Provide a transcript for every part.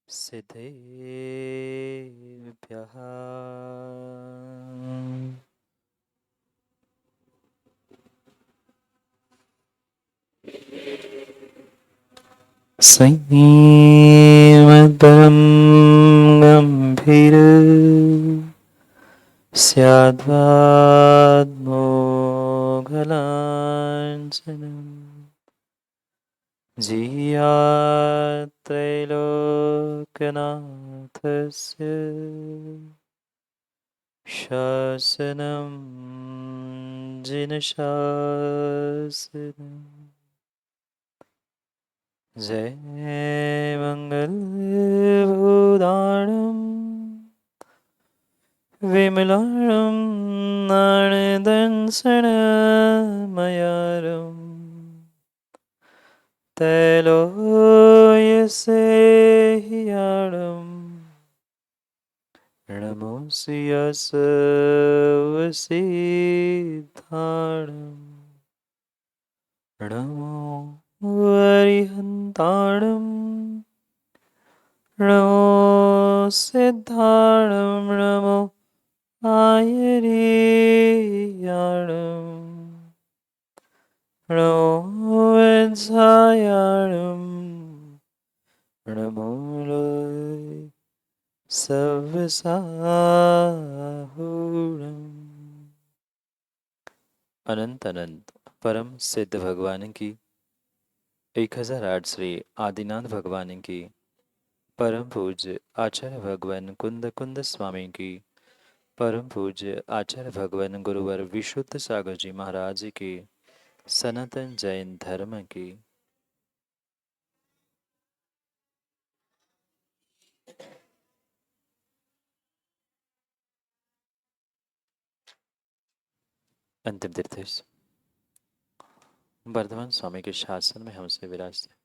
सिद्धेभ्यः श्रीमद्परं गम्भीर स्याद्वाद्मोघलाञ्छनम् जियात्रैलोक्यनाथस्य शासनं जिनशासनम् जय मङ्गलभूदाणं विमलाणं नाणदंसनमयारम् तैलोयसेहियाणं नमोऽसि यस्वसीताणम् नमो वरिहन्ताणं नमो सिद्धाणं नमो आयर्याणं नमो वज्रायाणं नमो सव्यसाहूणम्। अनंत अनंत परम सिद्ध भगवान की 1008 श्री आदिनाथ भगवान की परम पूज्य आचार्य भगवान कुंद कुंद स्वामी की परम पूज्य आचार्य भगवान गुरुवर विशुद्ध सागर जी महाराज की सनातन जैन धर्म की अंतिम तीर्थेश वर्धमान स्वामी के शासन में हमसे विराजते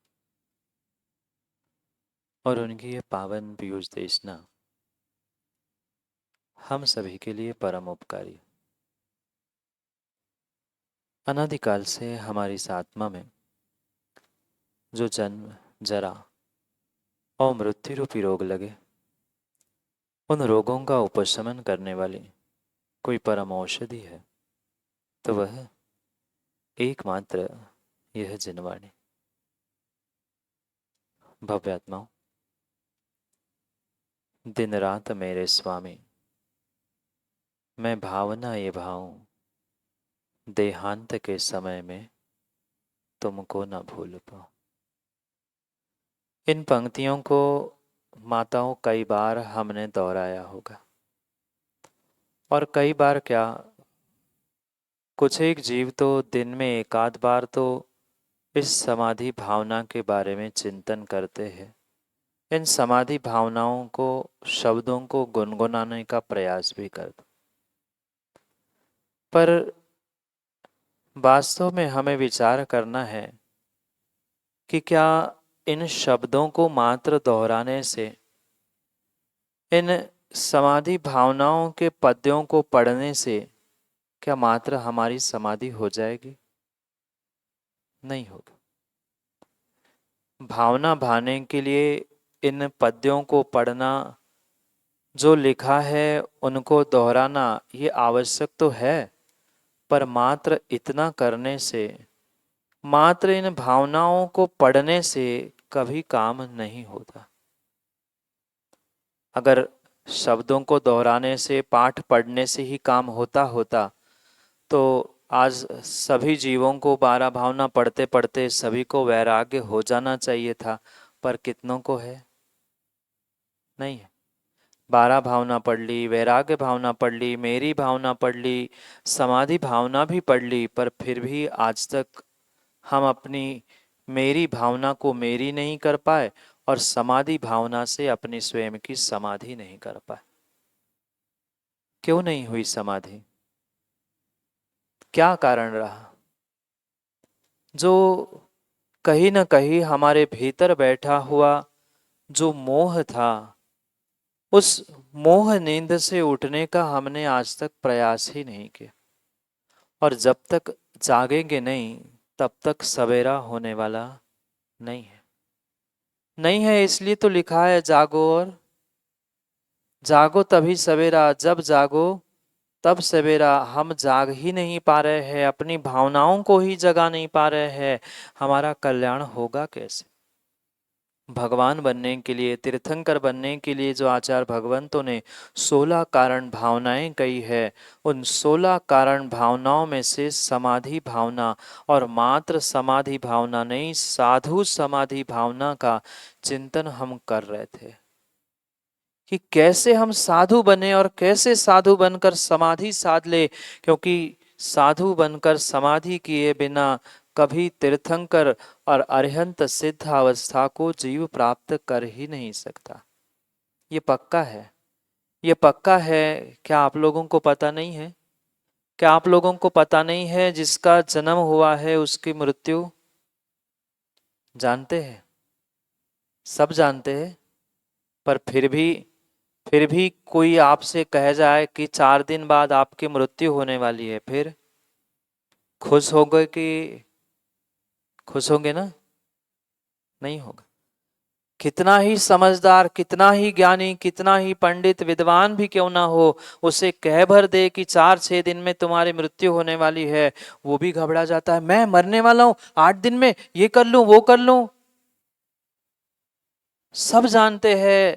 और उनकी ये पावन पीयूष देशना हम सभी के लिए परम उपकारी। अनादिकाल से हमारी इस आत्मा में जो जन्म जरा और मृत्यु रूपी रोग लगे, उन रोगों का उपशमन करने वाली कोई परम औषधि है तो वह एकमात्र यह जिनवाणी। भव्यात्माओं, दिन रात मेरे स्वामी, मैं भावना ये भाऊं, देहांत के समय में तुमको न भूल पाऊं। इन पंक्तियों को माताओं कई बार हमने दोहराया होगा और कई बार क्या, कुछ एक जीव तो दिन में एक आध बार तो इस समाधि भावना के बारे में चिंतन करते हैं। इन समाधि भावनाओं को, शब्दों को गुनगुनाने का प्रयास भी करते, पर वास्तव में हमें विचार करना है कि क्या इन शब्दों को मात्र दोहराने से, इन समाधि भावनाओं के पद्यों को पढ़ने से क्या मात्र हमारी समाधि हो जाएगी? नहीं होगी। भावना भाने के लिए इन पद्यों को पढ़ना, जो लिखा है उनको दोहराना ये आवश्यक तो है, पर मात्र इतना करने से, मात्र इन भावनाओं को पढ़ने से कभी काम नहीं होता। अगर शब्दों को दोहराने से, पाठ पढ़ने से ही काम होता तो आज सभी जीवों को 12 भावना पढ़ते पढ़ते सभी को वैराग्य हो जाना चाहिए था, पर कितनों को है? नहीं है। 12 भावना पढ़ ली, वैराग्य भावना पढ़ ली, मेरी भावना पढ़ ली, समाधि भावना भी पढ़ ली, पर फिर भी आज तक हम अपनी मेरी भावना को मेरी नहीं कर पाए और समाधि भावना से अपनी स्वयं की समाधि नहीं कर पाए। क्यों नहीं हुई समाधि? क्या कारण रहा? जो कहीं न कहीं हमारे भीतर बैठा हुआ जो मोह था, उस मोह नींद से उठने का हमने आज तक प्रयास ही नहीं किया। और जब तक जागेंगे नहीं तब तक सवेरा होने वाला नहीं है। नहीं है इसलिए तो लिखा है जागो और जागो तभी सवेरा, जब जागो तब सवेरा। हम जाग ही नहीं पा रहे हैं, अपनी भावनाओं को ही जगा नहीं पा रहे हैं, हमारा कल्याण होगा कैसे? भगवान बनने के लिए, तीर्थंकर बनने के लिए जो आचार्य भगवंतों ने 16 कारण भावनाएं कही है, उन 16 कारण भावनाओं में से समाधि भावना, और मात्र समाधि भावना नहीं, साधु समाधि भावना का चिंतन हम कर रहे थे कि कैसे हम साधु बने और कैसे साधु बनकर समाधि साध ले। क्योंकि साधु बनकर समाधि किए बिना कभी तीर्थंकर और अरिहंत सिद्ध अवस्था को जीव प्राप्त कर ही नहीं सकता। ये पक्का है, ये पक्का है। क्या आप लोगों को पता नहीं है? क्या आप लोगों को पता नहीं है जिसका जन्म हुआ है उसकी मृत्यु जानते हैं? सब जानते हैं। पर फिर भी कोई आपसे कह जाए कि 4 दिन बाद आपकी मृत्यु होने वाली है, फिर खुश होगे कि खुश होंगे ना? नहीं होगा। कितना ही समझदार, कितना ही ज्ञानी, कितना ही पंडित विद्वान भी क्यों ना हो, उसे कह भर दे कि 4-6 दिन में तुम्हारी मृत्यु होने वाली है, वो भी घबरा जाता है। मैं मरने वाला हूं, 8 दिन में ये कर लूं वो कर लूं। सब जानते हैं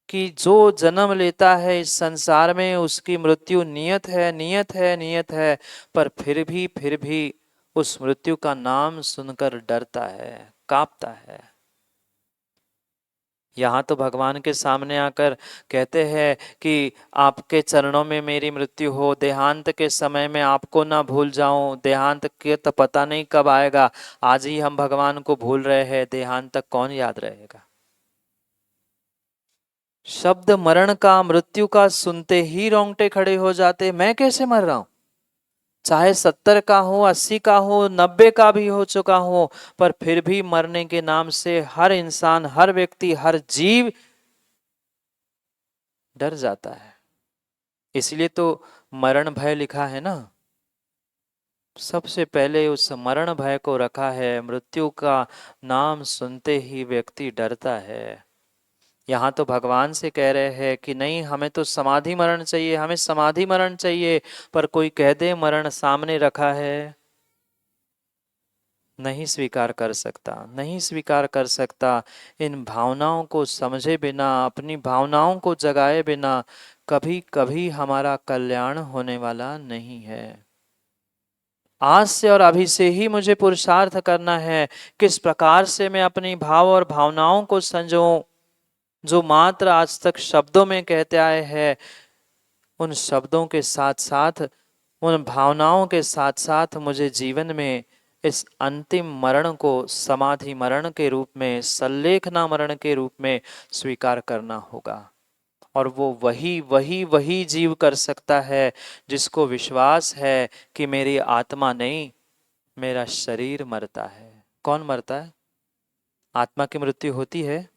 कि जो जन्म लेता है इस संसार में उसकी मृत्यु नियत है, नियत है, नियत है। पर फिर भी उस मृत्यु का नाम सुनकर डरता है, कांपता है। यहाँ तो भगवान के सामने आकर कहते हैं कि आपके चरणों में मेरी मृत्यु हो, देहांत के समय में आपको ना भूल जाऊं। देहांत के तो पता नहीं कब आएगा, आज ही हम भगवान को भूल रहे हैं, देहांत तक कौन याद रहेगा? शब्द मरण का, मृत्यु का सुनते ही रोंगटे खड़े हो जाते। मैं कैसे मर रहा हूं? चाहे 70 का हो, 80 का हो, 90 का भी हो चुका हो, पर फिर भी मरने के नाम से हर इंसान, हर व्यक्ति, हर जीव डर जाता है। इसलिए तो मरण भय लिखा है ना। सबसे पहले उस मरण भय को रखा है। मृत्यु का नाम सुनते ही व्यक्ति डरता है। यहाँ तो भगवान से कह रहे हैं कि नहीं, हमें तो समाधि मरण चाहिए, हमें समाधि मरण चाहिए। पर कोई कह दे मरण सामने रखा है, नहीं स्वीकार कर सकता, नहीं स्वीकार कर सकता। इन भावनाओं को समझे बिना, अपनी भावनाओं को जगाए बिना कभी कभी हमारा कल्याण होने वाला नहीं है। आज से और अभी से ही मुझे पुरुषार्थ करना है, किस प्रकार से मैं अपनी भाव और भावनाओं को संजोऊं। जो मात्र आज तक शब्दों में कहते आए हैं, उन शब्दों के साथ साथ, उन भावनाओं के साथ साथ मुझे जीवन में इस अंतिम मरण को समाधि मरण के रूप में, सल्लेखना मरण के रूप में स्वीकार करना होगा। और वो वही वही वही जीव कर सकता है जिसको विश्वास है कि मेरी आत्मा नहीं, मेरा शरीर मरता है। कौन मरता है? आत्मा की मृत्यु होती है।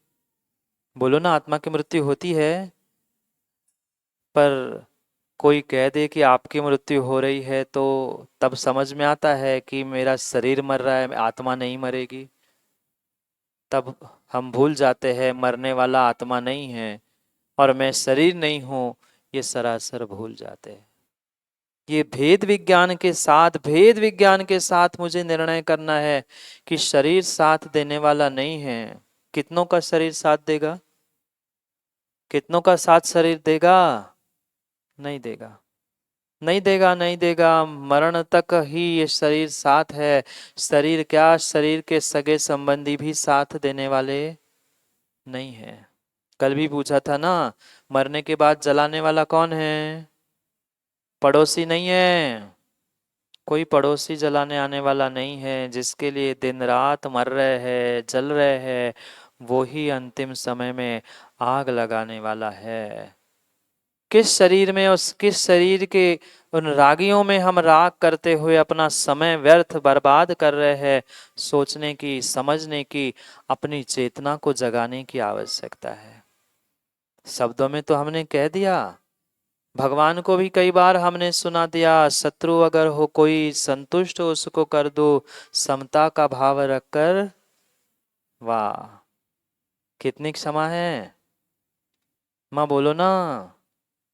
बोलो ना, आत्मा की मृत्यु होती है। पर कोई कह दे कि आपकी मृत्यु हो रही है तो तब समझ में आता है कि मेरा शरीर मर रहा है, आत्मा नहीं मरेगी। तब हम भूल जाते हैं मरने वाला आत्मा नहीं है और मैं शरीर नहीं हूं, ये सरासर भूल जाते हैं। ये भेद विज्ञान के साथ, भेद विज्ञान के साथ मुझे निर्णय करना है कि शरीर साथ देने वाला नहीं है। कितनों का शरीर साथ देगा? कितनों का साथ शरीर देगा? नहीं देगा, नहीं देगा, नहीं देगा। मरण तक ही ये शरीर साथ है। शरीर क्या, शरीर के सगे संबंधी भी साथ देने वाले नहीं है। कल भी पूछा था ना, मरने के बाद जलाने वाला कौन है? पड़ोसी नहीं है। कोई पड़ोसी जलाने आने वाला नहीं है। जिसके लिए दिन रात मर रहे हैं, जल रहे हैं, वो ही अंतिम समय में आग लगाने वाला है। किस शरीर में, उस किस शरीर के उन रागियों में हम राग करते हुए अपना समय व्यर्थ बर्बाद कर रहे हैं? सोचने की, समझने की, अपनी चेतना को जगाने की आवश्यकता है। शब्दों में तो हमने कह दिया, भगवान को भी कई बार हमने सुना दिया, शत्रु अगर हो कोई संतुष्ट हो उसको कर दो, समता का भाव रखकर। वाह! कितनी क्षमा है? माँ बोलो ना,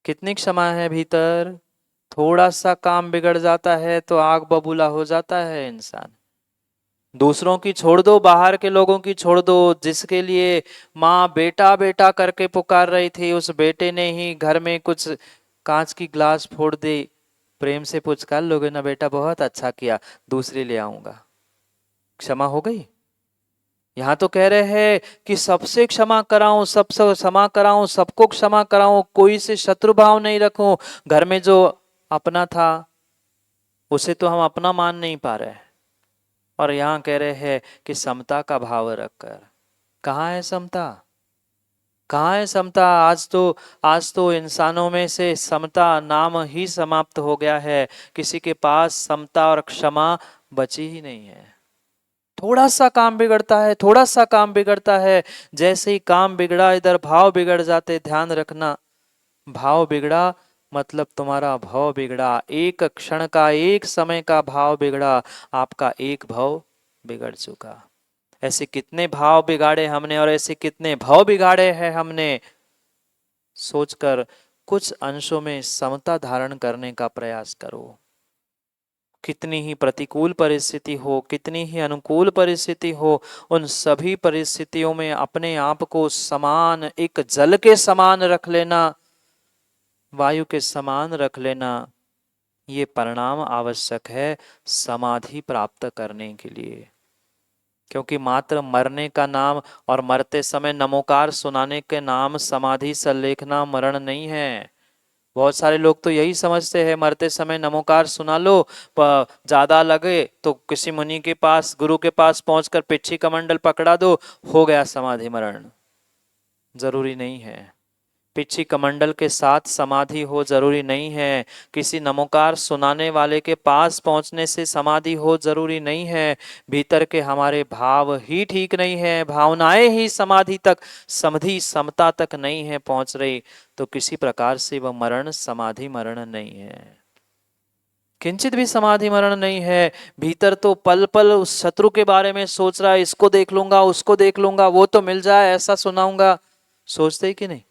कितनी क्षमा है भीतर? थोड़ा सा काम बिगड़ जाता है तो आग बबूला हो जाता है इंसान। दूसरों की छोड़ दो, बाहर के लोगों की छोड़ दो, जिसके लिए माँ बेटा बेटा करके पुकार रही थी, उस बेटे ने ही घर में कुछ कांच की ग्लास फोड़ दी, प्रेम से पूछ कर लोगे ना, बेटा बहुत अच्छा किया, दूसरी ले आऊंगा, क्षमा हो गई? यहाँ तो कह रहे हैं कि सबसे क्षमा कराऊं, सबसे क्षमा कराऊं, सबको क्षमा कराऊं, कोई से शत्रु भाव नहीं रखूं। घर में जो अपना था उसे तो हम अपना मान नहीं पा रहे, और यहाँ कह रहे हैं कि समता का भाव रखकर। कहाँ है समता? कहाँ है समता? आज तो इंसानों में से समता नाम ही समाप्त हो गया है। किसी के पास समता और क्षमा बची ही नहीं है। थोड़ा सा काम बिगड़ता है, थोड़ा सा काम बिगड़ता है, जैसे ही काम बिगड़ा इधर भाव बिगड़ जाते। ध्यान रखना, भाव बिगड़ा मतलब तुम्हारा भाव बिगड़ा, एक क्षण का, एक समय का भाव बिगड़ा, आपका एक भाव बिगड़ चुका। ऐसे कितने भाव बिगाड़े हमने, और ऐसे कितने भाव बिगाड़े हैं हमने। सोचकर कुछ अंशों में समता धारण करने का प्रयास करो। कितनी ही प्रतिकूल परिस्थिति हो, कितनी ही अनुकूल परिस्थिति हो, उन सभी परिस्थितियों में अपने आप को समान, एक जल के समान रख लेना, वायु के समान रख लेना, ये परिणाम आवश्यक है समाधि प्राप्त करने के लिए। क्योंकि मात्र मरने का नाम और मरते समय नमोकार सुनाने के नाम समाधि संलेखना मरण नहीं है। बहुत सारे लोग तो यही समझते हैं, मरते समय नमोकार सुना लो, ज्यादा लगे तो किसी मुनि के पास, गुरु के पास पहुंचकर पिच्छी कमंडल पकड़ा दो, हो गया समाधि मरण। जरूरी नहीं है। पिच्छी कमंडल के साथ समाधि हो जरूरी नहीं है। किसी नमोकार सुनाने वाले के पास पहुंचने से समाधि हो जरूरी नहीं है। भीतर के हमारे भाव ही ठीक नहीं है, भावनाएं ही समाधि तक, समधि समता तक नहीं है पहुंच रही, तो किसी प्रकार से वह मरण समाधि मरण नहीं है, किंचित भी समाधि मरण नहीं है। भीतर तो पल पल उस शत्रु के बारे में सोच रहा है, इसको देख लूंगा, उसको देख लूंगा, वो तो मिल जाए, ऐसा सुनाऊंगा। सोचते ही कि नहीं?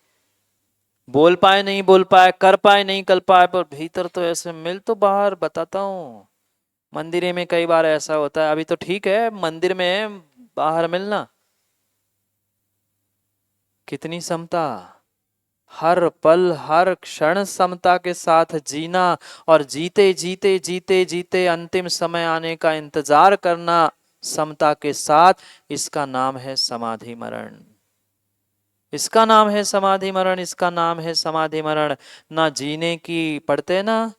बोल पाए नहीं बोल पाए, कर पाए नहीं कर पाए, पर भीतर तो ऐसे मिल, तो बाहर बताता हूँ, मंदिर में कई बार ऐसा होता है। अभी तो ठीक है मंदिर में, बाहर मिलना कितनी समता, हर पल हर क्षण समता के साथ जीना, और जीते जीते जीते जीते अंतिम समय आने का इंतजार करना समता के साथ, इसका नाम है समाधि मरण। इसका नाम है समाधि मरण, इसका नाम है समाधि मरण। ना जीने की, पढ़ते ना,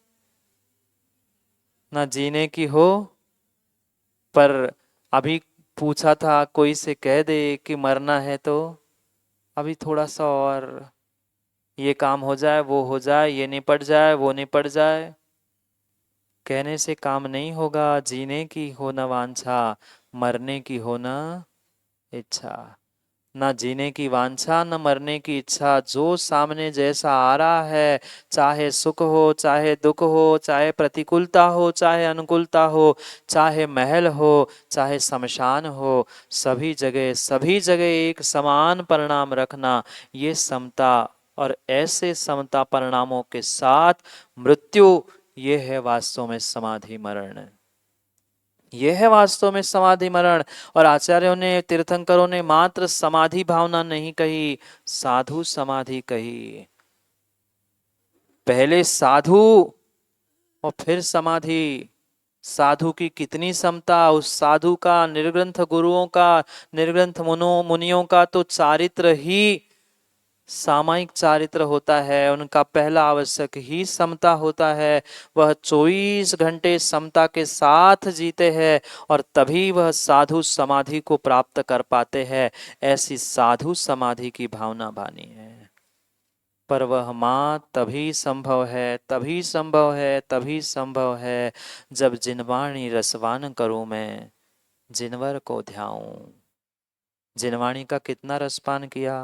ना जीने की हो, पर अभी पूछा था कोई से कह दे कि मरना है तो अभी थोड़ा सा और ये काम हो जाए, वो हो जाए, ये निपट जाए, वो निपट जाए, कहने से काम नहीं होगा। जीने की हो न वांछा, मरने की हो न इच्छा। ना जीने की वांछा न मरने की इच्छा, जो सामने जैसा आ रहा है, चाहे सुख हो चाहे दुख हो, चाहे प्रतिकूलता हो चाहे अनुकूलता हो, चाहे महल हो चाहे शमशान हो, सभी जगह एक समान परिणाम रखना, ये समता। और ऐसे समता परिणामों के साथ मृत्यु, ये है वास्तव में समाधि मरण। यह है वास्तव में समाधि मरण। और आचार्यों ने, तीर्थंकरों ने मात्र समाधि भावना नहीं कही, साधु समाधि कही। पहले साधु और फिर समाधि। साधु की कितनी समता, उस साधु का, निर्ग्रंथ गुरुओं का, निर्ग्रंथ मुनियों का तो चारित्र ही सामायिक चारित्र होता है, उनका पहला आवश्यक ही समता होता है। वह 24 घंटे समता के साथ जीते हैं, और तभी वह साधु समाधि को प्राप्त कर पाते हैं। ऐसी साधु समाधि की भावना बानी है। पर वह माँ तभी संभव है, तभी संभव है, तभी संभव है, जब जिनवाणी रसवान करूं मैं, जिनवर को ध्याऊं। जिनवाणी का कितना रसपान किया?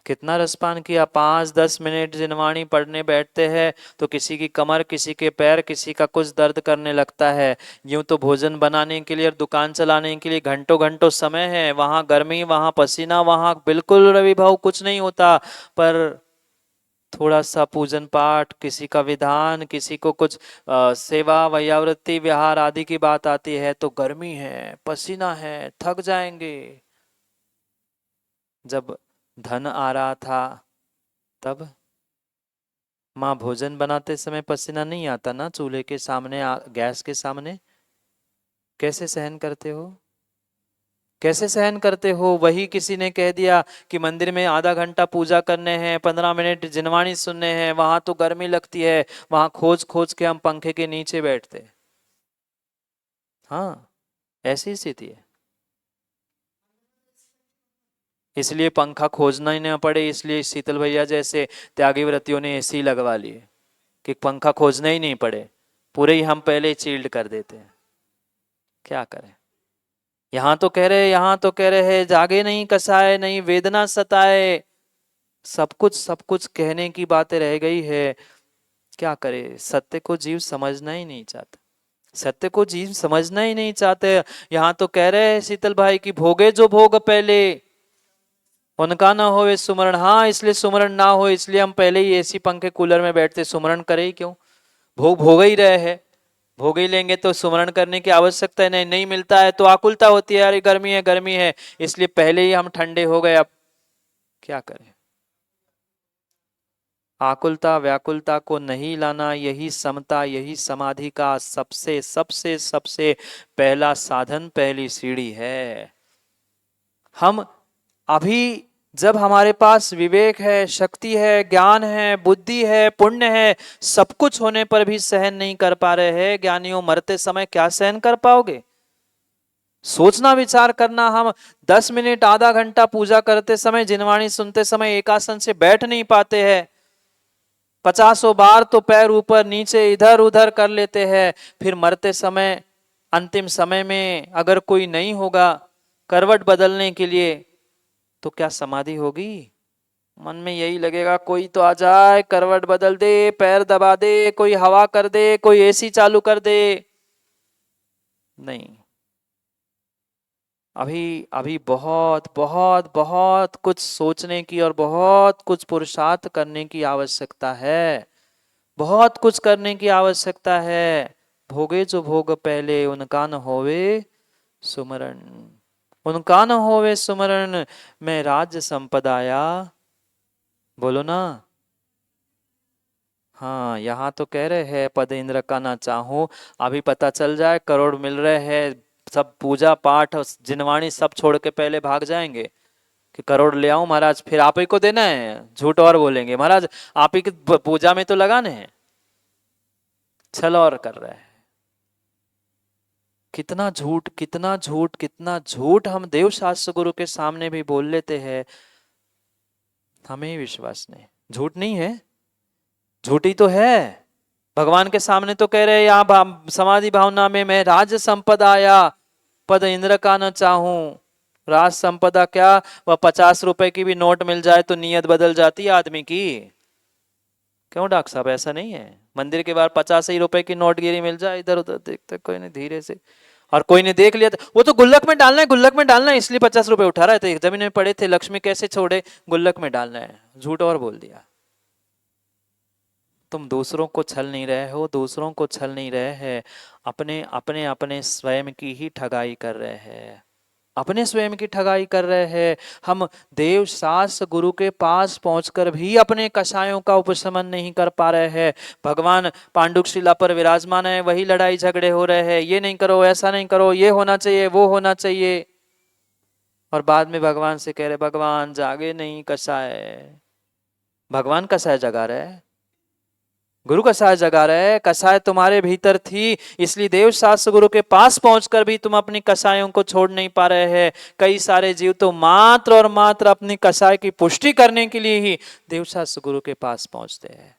कितना रसपान किया। 5-10 मिनट जिनवाणी पढ़ने बैठते हैं तो किसी की कमर, किसी के पैर, किसी का कुछ दर्द करने लगता है। यूं तो भोजन बनाने के लिए और दुकान चलाने के लिए घंटों घंटों समय है, वहां गर्मी, वहां पसीना, वहां बिल्कुल रवि भाव कुछ नहीं होता। पर थोड़ा सा पूजन पाठ, किसी का विधान, किसी को कुछ सेवा, वैयावृत्ति, विहार आदि की बात आती है तो गर्मी है, पसीना है, थक जाएंगे। जब धन आ रहा था तब माँ भोजन बनाते समय पसीना नहीं आता ना, चूल्हे के सामने, गैस के सामने। कैसे सहन करते हो, कैसे सहन करते हो। वही किसी ने कह दिया कि मंदिर में आधा घंटा पूजा करने हैं, 15 मिनट जिनवाणी सुनने हैं, वहां तो गर्मी लगती है, वहां खोज खोज के हम पंखे के नीचे बैठते हैं। हाँ, ऐसी स्थिति है। इसलिए पंखा खोजना ही ना पड़े, इसलिए शीतल भैया जैसे त्यागी व्रतियों ने एसी लगवा लिए कि पंखा खोजना ही नहीं पड़े, पूरे ही हम पहले चील्ड कर देते हैं। क्या करें। यहाँ तो कह रहे, यहाँ तो कह रहे हैं जागे नहीं कसाए, नहीं वेदना सताए। सब कुछ कहने की बातें रह गई है। क्या करे, सत्य को जीव समझना ही नहीं चाहता, सत्य को जीव समझना ही नहीं चाहते। यहाँ तो कह रहे हैं शीतल भाई की भोगे जो भोग पहले उनका ना होवे सुमरण। हाँ, इसलिए सुमरण ना हो इसलिए हम पहले ही एसी पंखे कूलर में बैठते, सुमरण करे ही क्यों। भोग भोग ही रहे हैं, भोग ही लेंगे तो सुमरण करने की आवश्यकता नहीं। नहीं मिलता है तो आकुलता होती है, अरे गर्मी है गर्मी है, इसलिए पहले ही हम ठंडे हो गए। अब क्या करें। आकुलता व्याकुलता को नहीं लाना, यही समता, यही समाधि का सबसे सबसे सबसे पहला साधन, पहली सीढ़ी है। हम अभी जब हमारे पास विवेक है, शक्ति है, ज्ञान है, बुद्धि है, पुण्य है, सब कुछ होने पर भी सहन नहीं कर पा रहे हैं, ज्ञानियों मरते समय क्या सहन कर पाओगे। सोचना, विचार करना। हम 10 मिनट आधा घंटा पूजा करते समय, जिनवाणी सुनते समय एक आसन से बैठ नहीं पाते हैं। 50 बार तो पैर ऊपर नीचे इधर उधर कर लेते हैं। फिर मरते समय, अंतिम समय में अगर कोई नहीं होगा करवट बदलने के लिए तो क्या समाधि होगी। मन में यही लगेगा कोई तो आ जाए, करवट बदल दे, पैर दबा दे, कोई हवा कर दे, कोई एसी चालू कर दे। नहीं, अभी अभी बहुत बहुत बहुत कुछ सोचने की और बहुत कुछ पुरुषार्थ करने की आवश्यकता है, बहुत कुछ करने की आवश्यकता है। भोगे जो भोग पहले उनका न होवे सुमरण, उनका न होवे सुमरण, मैं राज्य संपदाया। बोलो ना। हाँ, यहाँ तो कह रहे हैं पद इंद्र का ना चाहूं। अभी पता चल जाए करोड़ मिल रहे हैं, सब पूजा पाठ जिनवाणी सब छोड़ के पहले भाग जाएंगे कि करोड़ ले आऊं महाराज, फिर आप ही को देना है। झूठ और बोलेंगे महाराज आप ही की पूजा में तो लगाने हैं, छल और कर रहे हैं। कितना झूठ, कितना झूठ, कितना झूठ हम देव शास्त्र गुरु के सामने भी बोल लेते हैं, हमें ही विश्वास नहीं। झूठ नहीं है, झूठी तो है। भगवान के सामने तो कह रहे हैं यहाँ समाधि भावना में मैं राज संपदा आया, पद इंद्र का न चाहूं। राज संपदा क्या, वह 50 रुपए की भी नोट मिल जाए तो नीयत बदल जाती है आदमी की। क्यों डॉक्टर साहब, ऐसा नहीं है। मंदिर के बाहर 50 ही रुपए की नोटगिरी मिल जाए, इधर उधर देखते कोई नहीं, धीरे से, और कोई ने देख लिया तो वो तो गुल्लक में डालना है, गुल्लक में डालना है, इसलिए 50 रुपए उठा रहा है। जमीन में पड़े थे, लक्ष्मी कैसे छोड़े, गुल्लक में डालना है। झूठ और बोल दिया। तुम दूसरों को छल नहीं रहे हो, दूसरों को छल नहीं रहे हैं, अपने अपने अपने स्वयं की ही ठगाई कर रहे हैं, अपने स्वयं की ठगाई कर रहे हैं। हम देव शास्त्र गुरु के पास पहुंचकर भी अपने कषायों का उपशमन नहीं कर पा रहे हैं। भगवान पांडुक शिला पर विराजमान है, वही लड़ाई झगड़े हो रहे हैं, ये नहीं करो, ऐसा नहीं करो, ये होना चाहिए, वो होना चाहिए। और बाद में भगवान से कह रहे भगवान जागे नहीं कषाय। भगवान कषाय जगा रहे हैं, गुरु कषाय जगा रहे हैं। कषाय तुम्हारे भीतर थी, इसलिए देव शास्त्र गुरु के पास पहुंचकर भी तुम अपनी कषायों को छोड़ नहीं पा रहे हैं। कई सारे जीव तो मात्र और मात्र अपनी कषाय की पुष्टि करने के लिए ही देव शास्त्र गुरु के पास पहुंचते हैं।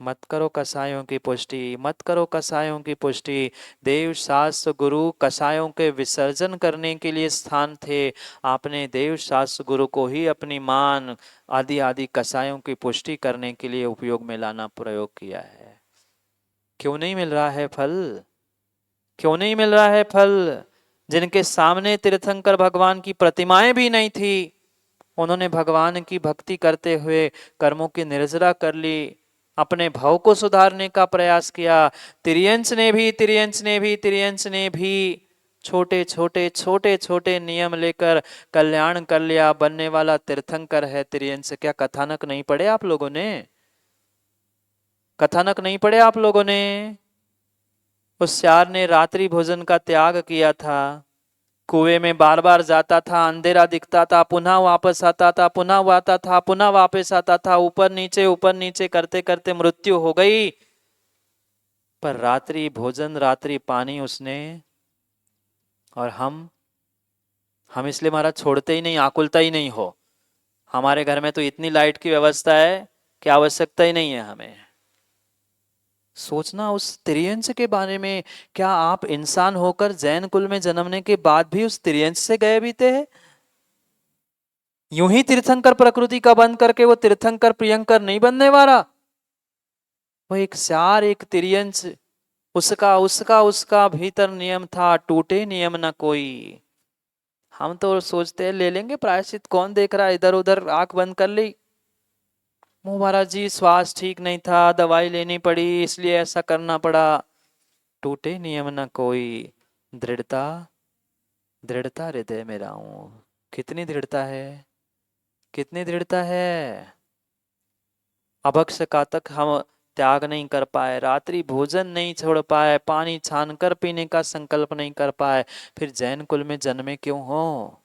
मत करो कसायों की पुष्टि, मत करो कसायों की पुष्टि। देव शास्त्र गुरु कसायों के विसर्जन करने के लिए स्थान थे। आपने देव शास्त्र गुरु को ही अपनी मान आदि आदि कसायों की पुष्टि करने के लिए उपयोग में लाना प्रयोग किया है। क्यों नहीं मिल रहा है फल? क्यों नहीं मिल रहा है फल? जिनके सामने तीर्थंकर भगवान की प्रतिमाएं भी नहीं थी, उन्होंने भगवान की भक्ति करते हुए कर्मों की निर्जरा कर ली, अपने भाव को सुधारने का प्रयास किया। तिर्यंस ने भी छोटे छोटे छोटे छोटे नियम लेकर कल्याण कर लिया। बनने वाला तीर्थंकर है तिर्यंस। क्या कथानक नहीं पढ़े आप लोगों ने? कथानक नहीं पढ़े आप लोगों ने? उस श्यार ने रात्रि भोजन का त्याग किया था, कुएं में बार बार जाता था, अंधेरा दिखता था, पुनः वापस आता था, पुनः आता था, पुनः वापस आता था, ऊपर नीचे करते करते मृत्यु हो गई। पर रात्रि भोजन रात्रि पानी उसने, और हम इसलिए महाराज छोड़ते ही नहीं, आकुलता ही नहीं हो। हमारे घर में तो इतनी लाइट की व्यवस्था है कि आवश्यकता ही नहीं है हमें। सोचना उस तिर्यंस के बारे में। क्या आप इंसान होकर जैन कुल में जन्मने के बाद भी उस तिर्यंस से गए बीते हैं? यूं ही तीर्थंकर प्रकृति का बंद करके वो तीर्थंकर प्रियंकर नहीं बनने वाला। वो एक सार, एक तिर्यंस, उसका उसका उसका भीतर नियम था, टूटे नियम ना कोई। हम तो सोचते हैं ले लेंगे प्रायश्चित, कौन देख रहा है, इधर उधर आंख बंद कर ली। महाराज जी स्वास्थ्य ठीक नहीं था, दवाई लेनी पड़ी, इसलिए ऐसा करना पड़ा। टूटे नियम ना कोई। दृढ़ता, दृढ़ता हृदय में रहूं। कितनी दृढ़ता है, कितनी दृढ़ता है। अभक्ष का तक हम त्याग नहीं कर पाए, रात्रि भोजन नहीं छोड़ पाए, पानी छान कर पीने का संकल्प नहीं कर पाए। फिर जैन कुल में जन्मे क्यों हो?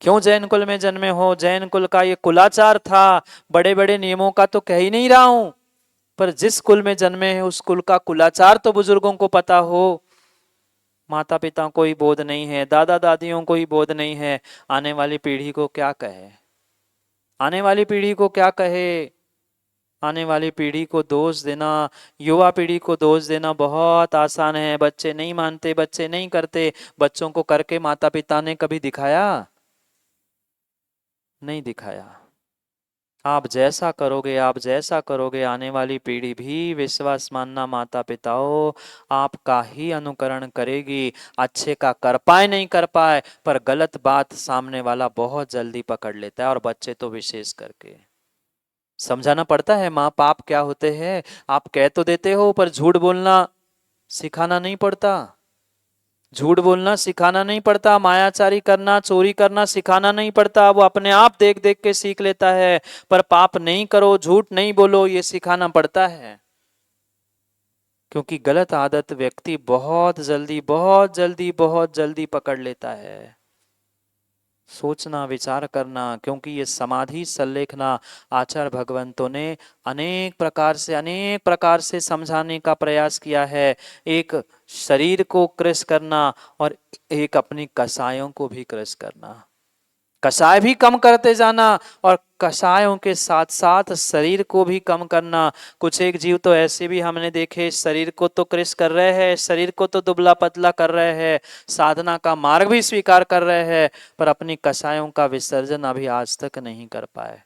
क्यों जैन कुल में जन्मे हो? जैन कुल का ये कुलाचार था। बड़े बड़े नियमों का तो कह ही नहीं रहा हूं, पर जिस कुल में जन्मे हैं उस कुल का कुलाचार तो बुजुर्गों को पता हो। माता पिता को ही बोध नहीं है, दादा दादियों को ही बोध नहीं है, आने वाली पीढ़ी को क्या कहे? आने वाली पीढ़ी को क्या कहे? आने वाली पीढ़ी को दोष देना, युवा पीढ़ी को दोष देना बहुत आसान है। बच्चे नहीं मानते, बच्चे नहीं करते। बच्चों को करके माता पिता ने कभी दिखाया? नहीं दिखाया। आप जैसा करोगे, आप जैसा करोगे, आने वाली पीढ़ी भी विश्वास मानना माता पिताओं आपका ही अनुकरण करेगी। अच्छे का कर पाए नहीं कर पाए, पर गलत बात सामने वाला बहुत जल्दी पकड़ लेता है, और बच्चे तो विशेष करके। समझाना पड़ता है माँ बाप क्या होते हैं। आप कह तो देते हो, पर झूठ बोलना सिखाना नहीं पड़ता। झूठ बोलना सिखाना नहीं पड़ता, मायाचारी करना, चोरी करना सिखाना नहीं पड़ता। वो अपने आप देख देख के सीख लेता है। पर पाप नहीं करो, झूठ नहीं बोलो, ये सिखाना पड़ता है। क्योंकि गलत आदत व्यक्ति बहुत जल्दी बहुत जल्दी बहुत जल्दी पकड़ लेता है। सोचना, विचार करना, क्योंकि ये समाधि संलेखना आचार्य भगवंतों ने अनेक प्रकार से समझाने का प्रयास किया है। एक शरीर को कृश करना और एक अपनी कसायों को भी कृश करना। कषाय भी कम करते जाना और कषायों के साथ साथ शरीर को भी कम करना। कुछ एक जीव तो ऐसे भी हमने देखे, शरीर को तो कृश कर रहे हैं, शरीर को तो दुबला पतला कर रहे हैं, साधना का मार्ग भी स्वीकार कर रहे हैं, पर अपनी कषायों का विसर्जन अभी आज तक नहीं कर पाए।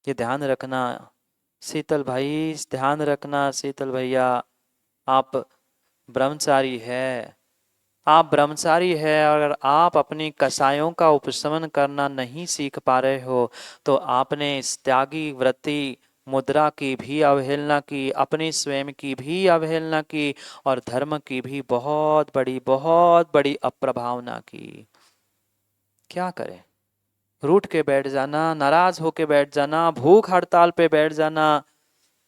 ये ध्यान रखना शीतल भाई, ध्यान रखना शीतल भैया। आप ब्रह्मचारी है, आप ब्रह्मचारी है, अगर आप अपनी कसायों का उपशमन करना नहीं सीख पा रहे हो तो आपने इस त्यागी वृत्ति मुद्रा की भी अवहेलना की, अपनी स्वयं की भी अवहेलना की, और धर्म की भी बहुत बड़ी अप्रभावना की। क्या करें? रूठ के बैठ जाना, नाराज होके बैठ जाना, भूख हड़ताल पे बैठ जाना।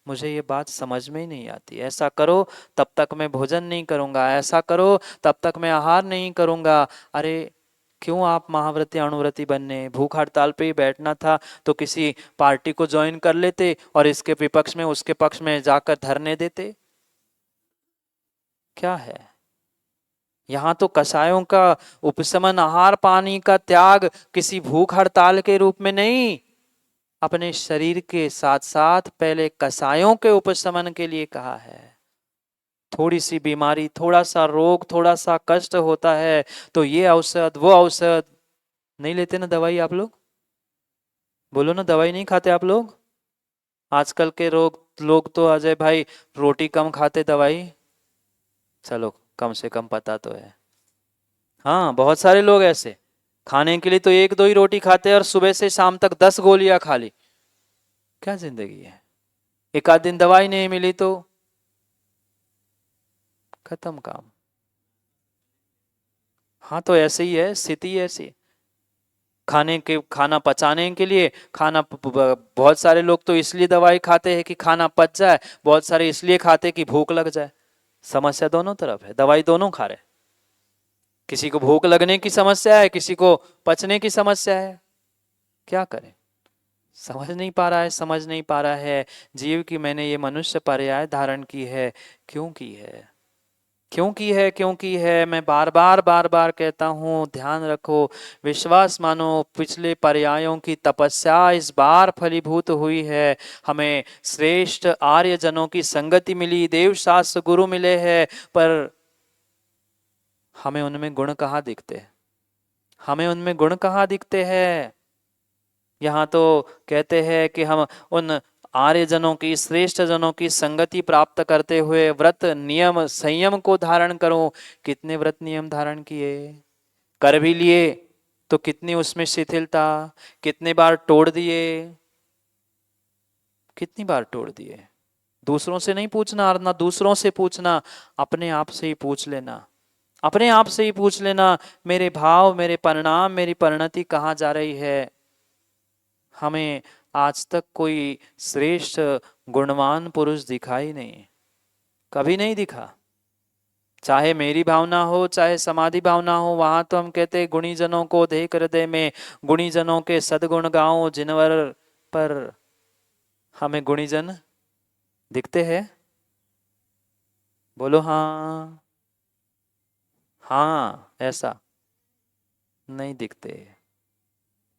मुझे ये बात समझ में ही नहीं आती। ऐसा करो तब तक मैं भोजन नहीं करूंगा, ऐसा करो तब तक मैं आहार नहीं करूंगा। अरे क्यों आप महाव्रती अणुव्रती बनने? भूख हड़ताल पे ही बैठना था तो किसी पार्टी को ज्वाइन कर लेते और इसके विपक्ष में उसके पक्ष में जाकर धरने देते। क्या है यहाँ? तो कषायों का उपशमन, आहार पानी का त्याग किसी भूख हड़ताल के रूप में नहीं, अपने शरीर के साथ साथ पहले कसायों के उपशमन के लिए कहा है। थोड़ी सी बीमारी, थोड़ा सा रोग, थोड़ा सा कष्ट होता है तो ये औषध वो औषध, नहीं लेते ना दवाई आप लोग? बोलो ना, दवाई नहीं खाते आप लोग? आजकल के लोग तो अजय भाई रोटी कम खाते, दवाई चलो कम से कम पता तो है। हाँ, बहुत सारे लोग ऐसे खाने के लिए तो एक दो ही रोटी खाते हैं और सुबह से शाम तक 10 गोलियां खा ली। क्या जिंदगी है? एक आध दिन दवाई नहीं मिली तो खत्म काम। हाँ, तो ऐसे ही है स्थिति, ऐसी खाना पचाने के लिए बहुत सारे लोग तो इसलिए दवाई खाते हैं कि खाना पच जाए, बहुत सारे इसलिए खाते हैं कि भूख लग जाए। समस्या दोनों तरफ है, दवाई दोनों खा रहे। किसी को भूख लगने की समस्या है, किसी को पचने की समस्या है। क्या करें? समझ नहीं पा रहा है, समझ नहीं पा रहा है जीव की मैंने ये मनुष्य पर्याय धारण की है। क्यों की है? क्यों की है? क्यों की है? मैं बार बार कहता हूं, ध्यान रखो, विश्वास मानो, पिछले पर्यायों की तपस्या इस बार फलीभूत हुई है। हमें श्रेष्ठ आर्य जनों की संगति मिली, देव शास्त्र गुरु मिले हैं, पर हमें उनमें गुण कहाँ दिखते हैं? हमें उनमें गुण कहाँ दिखते हैं? यहाँ तो कहते हैं कि हम उन आर्य जनों की, श्रेष्ठ जनों की संगति प्राप्त करते हुए व्रत नियम संयम को धारण करो। कितने व्रत नियम धारण किए, कर भी लिए तो कितनी उसमें शिथिलता, कितने बार तोड़ दिए, कितनी बार तोड़ दिए। दूसरों से नहीं पूछना, और ना दूसरों से पूछना, अपने आप से ही पूछ लेना। अपने आप से ही पूछ लेना, मेरे भाव, मेरे परिणाम, मेरी परिणति कहाँ जा रही है? हमें आज तक कोई श्रेष्ठ गुणवान पुरुष दिखा ही नहीं, कभी नहीं दिखा। चाहे मेरी भावना हो, चाहे समाधि भावना हो, वहां तो हम कहते गुणी जनों को देख हृदय में, गुणी जनों के सदगुण गाओ जिनवर। पर हमें गुणी जन दिखते हैं? बोलो हाँ। हाँ, ऐसा नहीं दिखते,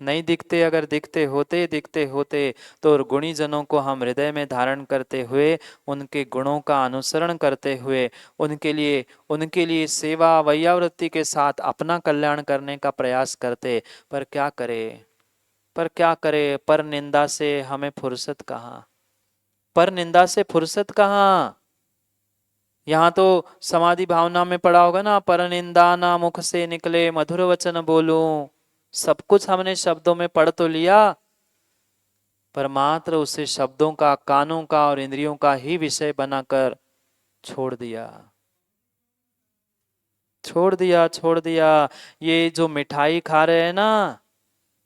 नहीं दिखते। अगर दिखते होते तो गुणी जनों को हम हृदय में धारण करते हुए, उनके गुणों का अनुसरण करते हुए, उनके लिए सेवा वैयावृत्ति के साथ अपना कल्याण करने का प्रयास करते। पर क्या करे, पर क्या करे, पर निंदा से हमें फुर्सत कहाँ, पर निंदा से फुर्सत कहाँ। यहाँ तो समाधि भावना में पढ़ा होगा ना, पर निंदा ना मुख से निकले मधुर वचन बोलूं। सब कुछ हमने शब्दों में पढ़ तो लिया, पर मात्र उसे शब्दों का, कानों का और इंद्रियों का ही विषय बनाकर छोड़ दिया, छोड़ दिया, छोड़ दिया। ये जो मिठाई खा रहे हैं ना,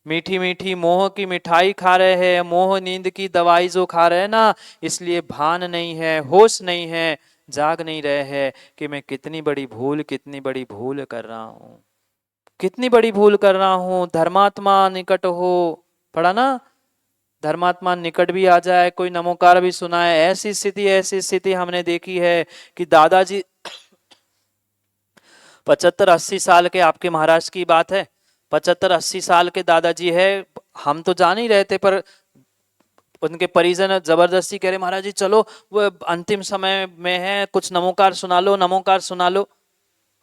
मीठी मीठी मोह की मिठाई खा रहे हैं, मोह नींद की दवाई जो खा रहे हैं ना, इसलिए भान नहीं है, होश नहीं है, जाग नहीं रहे हैं कि मैं कितनी बड़ी भूल, कितनी बड़ी भूल कर रहा हूं, कितनी बड़ी भूल कर रहा हूं। धर्मात्मा निकट हो, पढ़ा ना, धर्मात्मा निकट भी आ जाए, कोई नमोकार भी सुनाए, ऐसी स्थिति हमने देखी है कि दादाजी 75-80 साल के, आपके महाराष्ट्र की बात है, 75-80 साल के दादाजी है। हम तो जान ही रहे थे, पर उनके परिजन जबरदस्ती कह रहे महाराज जी चलो, वो अंतिम समय में है, कुछ नमोकार सुना लो, नमोकार सुना लो।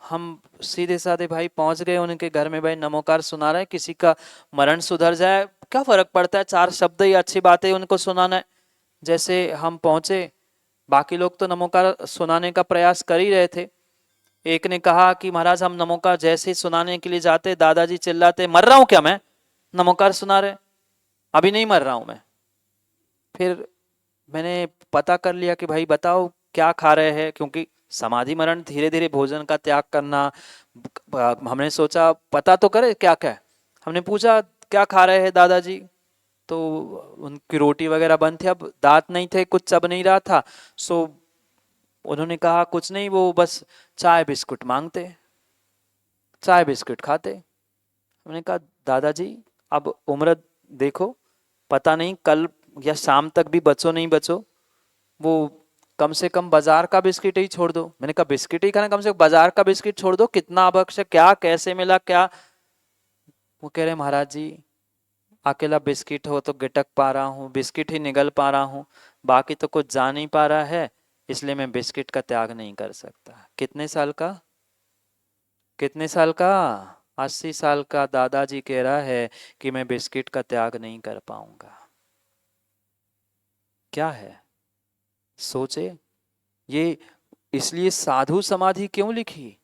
हम सीधे साधे भाई पहुंच गए उनके घर में, भाई नमोकार सुना रहे, किसी का मरण सुधर जाए, क्या फर्क पड़ता है, 4 शब्द ही अच्छी बात है उनको सुनाना है। जैसे हम पहुंचे, बाकी लोग तो नमोकार सुनाने का प्रयास कर ही रहे थे। एक ने कहा कि महाराज हम नमोकार जैसे ही सुनाने के लिए जाते, दादाजी चिल्लाते, मर रहा हूं क्या मैं, नमोकार सुना रहे? अभी नहीं मर रहा हूं मैं। फिर मैंने पता कर लिया कि भाई बताओ क्या खा रहे हैं, क्योंकि समाधि मरण धीरे धीरे भोजन का त्याग करना। हमने सोचा पता तो करे क्या क्या है। हमने पूछा क्या खा रहे हैं दादाजी, तो उनकी रोटी वगैरह बंद थी, अब दांत नहीं थे, कुछ चब नहीं रहा था। सो उन्होंने कहा कुछ नहीं, वो बस चाय बिस्कुट मांगते, चाय बिस्कुट खाते। हमने कहा दादाजी अब उम्र देखो, पता नहीं कल या शाम तक भी बचो नहीं बचो, वो कम से कम बाजार का बिस्किट ही छोड़ दो। मैंने कहा बिस्किट ही खाना, कम से कम बाजार का बिस्किट छोड़ दो, कितना आवश्यक, क्या कैसे मिला क्या? वो कह रहे महाराज जी अकेला बिस्किट हो तो गिटक पा रहा हूँ, बिस्किट ही निगल पा रहा हूँ, बाकी तो कुछ जा नहीं पा रहा है, इसलिए मैं बिस्किट का त्याग नहीं कर सकता। कितने साल का, कितने साल का? 80 साल का दादाजी कह रहा है कि मैं बिस्किट का त्याग नहीं कर पाऊंगा। क्या है, सोचे। ये इसलिए साधु समाधि क्यों लिखी?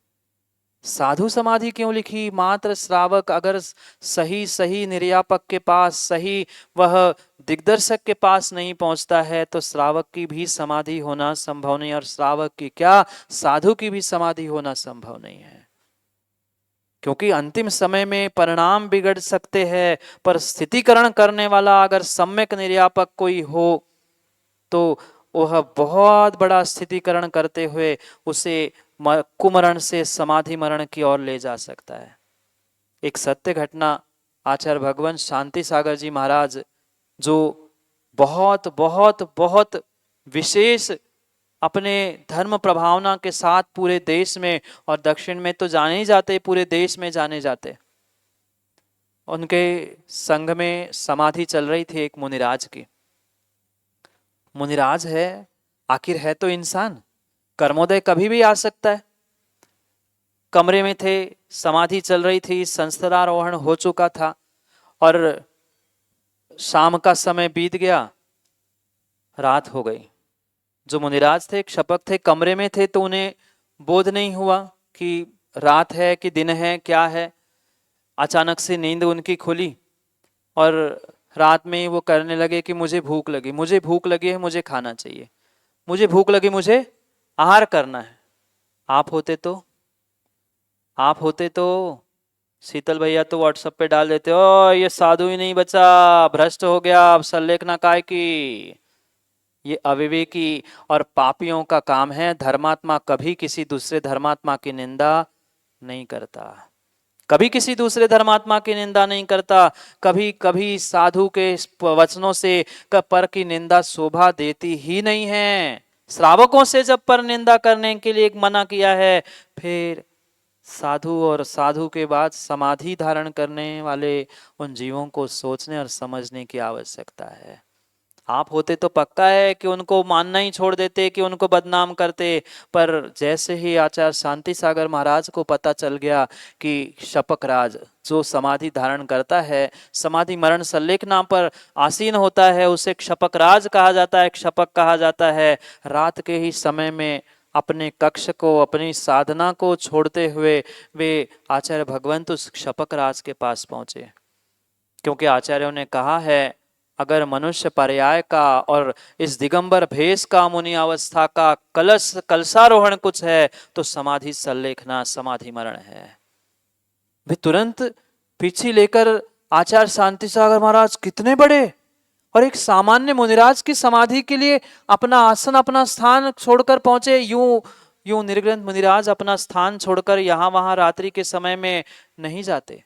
साधु समाधि क्यों लिखी? मात्र श्रावक अगर सही सही निर्यापक के पास, सही वह दिग्दर्शक के पास नहीं पहुंचता है तो श्रावक की भी समाधि होना संभव नहीं, और श्रावक की क्या, साधु की भी समाधि होना संभव नहीं है। क्योंकि अंतिम समय में परिणाम बिगड़ सकते हैं, पर स्थितिकरण करने वाला अगर सम्यक निर्यापक कोई हो तो वह बहुत बड़ा स्थितिकरण करते हुए उसे कुमरण से समाधि मरण की ओर ले जा सकता है। एक सत्य घटना, आचार्य भगवान शांति सागर जी महाराज, जो बहुत बहुत बहुत विशेष अपने धर्म प्रभावना के साथ पूरे देश में और दक्षिण में तो जाने ही जाते, पूरे देश में जाने जाते, उनके संघ में समाधि चल रही थी एक मुनिराज की। मुनिराज है, आखिर है तो इंसान, कर्मोदय कभी भी आ सकता है। कमरे में थे, समाधि चल रही थी, संस्थारोहण हो चुका था और शाम का समय बीत गया, रात हो गई। जो मुनिराज थे, क्षपक थे, कमरे में थे, तो उन्हें बोध नहीं हुआ कि रात है कि दिन है, क्या है। अचानक से नींद उनकी खुली और रात में ही वो करने लगे कि मुझे भूख लगी, मुझे भूख लगी है, मुझे खाना चाहिए, मुझे भूख लगी, मुझे आहार करना है। आप होते तो, आप होते तो शीतल भैया तो व्हाट्सएप पे डाल देते, ओ ये साधु ही नहीं बचा, भ्रष्ट हो गया, अब सल्लेखना काय की। ये अविवेकी और पापियों का काम है। धर्मात्मा कभी किसी दूसरे धर्मात्मा की निंदा नहीं करता, कभी किसी दूसरे धर्मात्मा की निंदा नहीं करता, कभी कभी साधु के वचनों से पर की निंदा शोभा देती ही नहीं है। श्रावकों से जब पर निंदा करने के लिए एक मना किया है, फिर साधु और साधु के बाद समाधि धारण करने वाले उन जीवों को सोचने और समझने की आवश्यकता है। आप होते तो पक्का है कि उनको मानना ही छोड़ देते, कि उनको बदनाम करते, पर जैसे ही आचार्य शांति सागर महाराज को पता चल गया कि शपक राज जो समाधि धारण करता है, समाधि मरण सल्लेखना पर आसीन होता है, उसे क्षपक राज कहा जाता है, क्षपक कहा जाता है। रात के ही समय में अपने कक्ष को, अपनी साधना को छोड़ते हुए वे आचार्य भगवंत उस क्षपक राज के पास पहुंचे। क्योंकि आचार्यों ने कहा है, अगर मनुष्य पर्याय का और इस दिगंबर भेष का, मुनि अवस्था का कलशारोहण कुछ है तो समाधि सल्लेखना, समाधि मरण है। वे तुरंत पीछे लेकर आचार्य शांति सागर महाराज कितने बड़े, और एक सामान्य मुनिराज की समाधि के लिए अपना आसन, अपना स्थान छोड़कर पहुंचे। यूं यूं निर्ग्रंथ मुनिराज अपना स्थान छोड़कर यहां वहां रात्रि के समय में नहीं जाते,